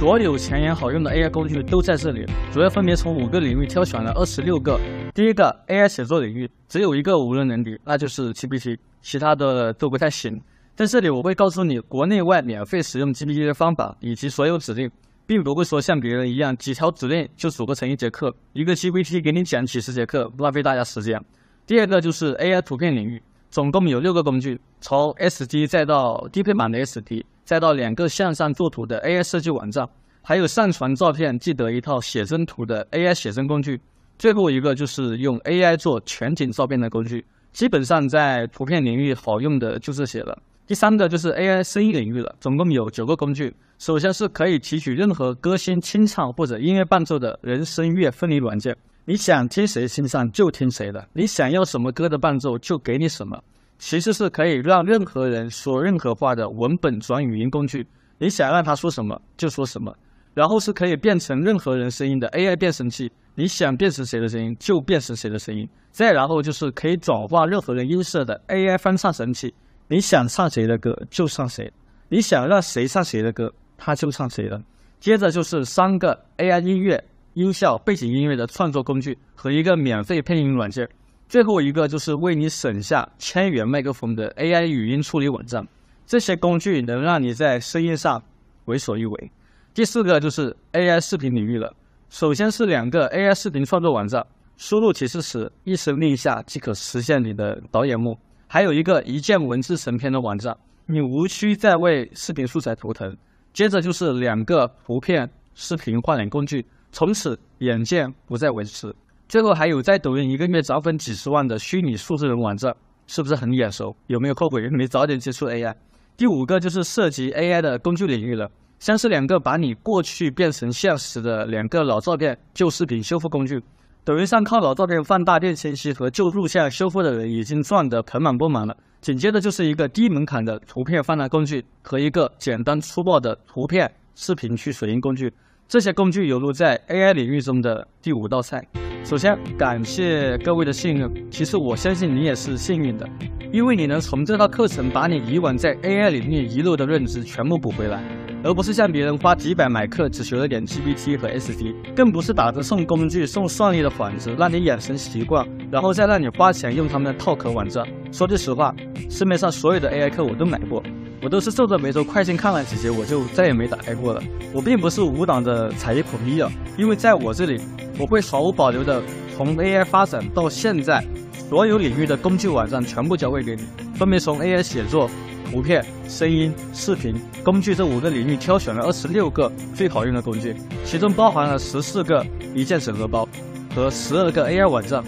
所有前沿好用的 AI 工具都在这里，主要分别从5个领域挑选了26个。第一个 AI 写作领域，只有一个无人能敌，那就是 GPT， 其他的都不太行。在这里我会告诉你国内外免费使用 GPT 的方法以及所有指令，并不会说像别人一样几条指令就组合成一节课，一个 GPT 给你讲几十节课，浪费大家时间。第二个就是 AI 图片领域，总共有6个工具，从 SD 再到低配版的 SD， 再到2个向上作图的 AI 设计网站，还有上传照片记得一套写真图的 AI 写真工具，最后一个就是用 AI 做全景照片的工具。基本上在图片领域好用的就这些了。第3个就是 AI 声音领域了，总共有9个工具。首先是可以提取任何歌星清唱或者音乐伴奏的人声乐分离软件，你想听谁清唱就听谁的，你想要什么歌的伴奏就给你什么。其次是可以让任何人说任何话的文本转语音工具，你想让他说什么就说什么。然后是可以变成任何人声音的 AI 变声器，你想变成谁的声音就变成谁的声音。再然后就是可以转化任何人音色的 AI 翻唱神器，你想唱谁的歌就唱谁，你想让谁唱谁的歌他就唱谁的。接着就是3个 AI 音乐、音效、背景音乐的创作工具和一个免费配音软件。最后一个就是为你省下1000元麦克风的 AI 语音处理网站，这些工具能让你在声音上为所欲为。第4个就是 AI 视频领域了，首先是2个 AI 视频创作网站，输入提示词一声令下即可实现你的导演梦，还有一个一键文字成片的网站，你无需再为视频素材头疼。接着就是2个图片视频换脸工具，从此眼见不再为耻。最后还有在抖音1个月涨粉几十万的虚拟数字人网站，是不是很眼熟？有没有后悔没早点接触 AI？ 第5个就是涉及 AI 的工具领域了，像是2个把你过去变成现实的2个老照片旧视频修复工具。抖音上靠老照片放大变清晰和旧录像修复的人已经赚得盆满钵满了。紧接着就是一个低门槛的图片放大工具和一个简单粗暴的图片视频去水印工具，这些工具犹如在 AI 领域中的第5道菜。首先感谢各位的信任，其实我相信你也是幸运的，因为你能从这套课程把你以往在 AI 领域遗漏的认知全部补回来，而不是像别人花几百买课只学了点 GPT 和 SD， 更不是打着送工具送算力的幌子让你养成习惯，然后再让你花钱用他们的套壳网站。说句实话，市面上所有的 AI 课我都买过，我都是皱着眉头快进看了几节我就再也没打开过了。我并不是无档的踩一捧一啊，因为在我这里我会毫无保留的从 AI 发展到现在所有领域的工具网站全部交给你，分别从 AI 写作、图片、声音、视频工具这5个领域挑选了26个最好用的工具，其中包含了14个一键整合包和12个 AI 网站。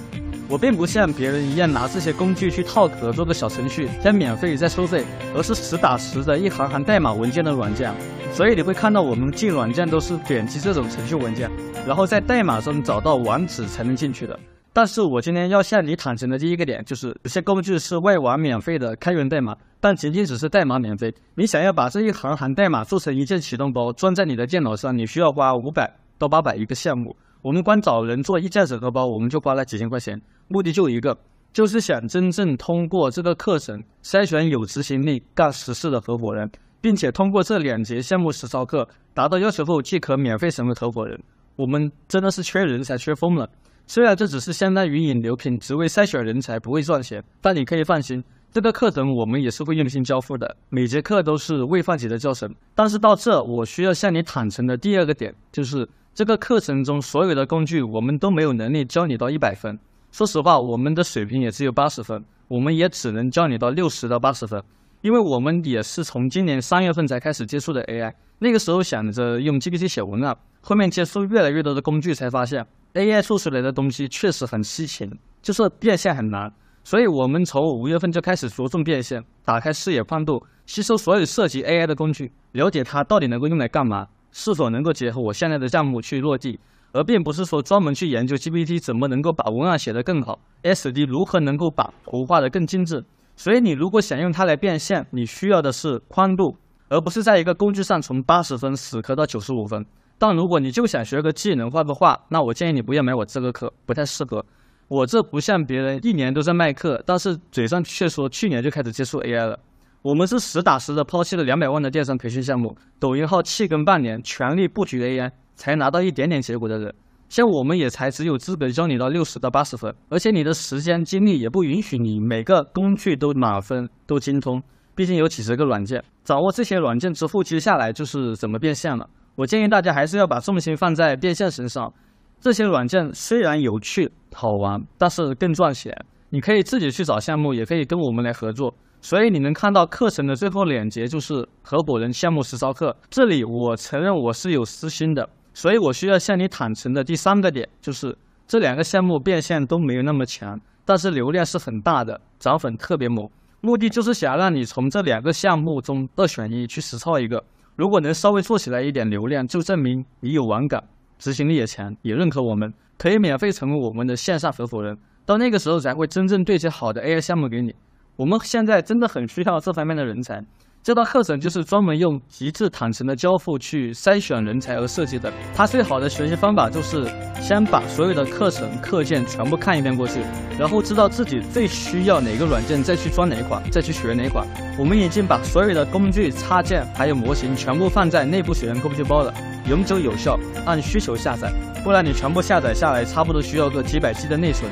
我并不像别人一样拿这些工具去套壳做个小程序，先免费再收费，而是实打实的一行行代码文件的软件。所以你会看到我们进软件都是点击这种程序文件，然后在代码中找到网址才能进去的。但是我今天要向你坦诚的第一个点就是，有些工具是外网免费的开源代码，但仅仅只是代码免费。你想要把这一行行代码做成一键启动包装在你的电脑上，你需要花500到800一个项目。我们光找人做一键整合包，我们就花了几千块钱，目的就一个，就是想真正通过这个课程筛选有执行力、干实事的合伙人，并且通过这2节项目实操课达到要求后即可免费成为合伙人。我们真的是缺人才缺疯了。虽然这只是相当于引流品，只为筛选人才，不会赚钱，但你可以放心，这个课程我们也是会用心交付的，每节课都是未放弃的教程。但是到这，我需要向你坦诚的第2个点就是，这个课程中所有的工具我们都没有能力教你到100分。说实话，我们的水平也只有80分，我们也只能教你到60到80分，因为我们也是从今年3月份才开始接触的 AI， 那个时候想着用 GPT 写文案，后面接触越来越多的工具才发现 AI 做出来的东西确实很稀奇，就是变现很难。所以我们从5月份就开始着重变现，打开视野宽度，吸收所有涉及 AI 的工具，了解它到底能够用来干嘛，是否能够结合我现在的项目去落地，而并不是说专门去研究 GPT 怎么能够把文案写得更好， SD 如何能够把图画得更精致。所以你如果想用它来变现，你需要的是宽度，而不是在一个工具上从80分死磕到95分。但如果你就想学个技能画个画，那我建议你不要买我这个课，不太适合。我这不像别人1年都在卖课，但是嘴上却说去年就开始接触 AI 了。我们是实打实的抛弃了200万的电商培训项目，抖音号7更半年，全力布局 AI， 才拿到一点点结果的人。像我们也才只有资格教你到60到80分，而且你的时间精力也不允许你每个工具都满分都精通，毕竟有几十个软件，掌握这些软件之后，接下来就是怎么变现了。我建议大家还是要把重心放在变现身上。这些软件虽然有趣好玩，但是更赚钱。你可以自己去找项目，也可以跟我们来合作。所以你能看到课程的最后链接就是合伙人项目实操课。这里我承认我是有私心的，所以我需要向你坦诚的第3个点就是这2个项目变现都没有那么强，但是流量是很大的，涨粉特别猛。目的就是想让你从这2个项目中2选1去实操一个。如果能稍微做起来一点流量，就证明你有玩感，执行力也强，也认可我们，可以免费成为我们的线上合伙人。到那个时候才会真正对接好的 AI 项目给你。我们现在真的很需要这方面的人才。这套课程就是专门用极致坦诚的交付去筛选人才而设计的。它最好的学习方法就是先把所有的课程课件全部看一遍过去，然后知道自己最需要哪个软件，再去装哪款，再去学哪款。我们已经把所有的工具插件还有模型全部放在内部学员工具包了，永久有效，按需求下载，不然你全部下载下来差不多需要个几百 G 的内存。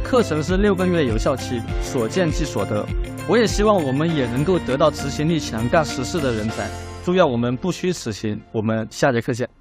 课程是6个月的有效期，所见即所得。我也希望我们也能够得到执行力强、干实事的人才。祝愿我们不虚此行。我们下节课见。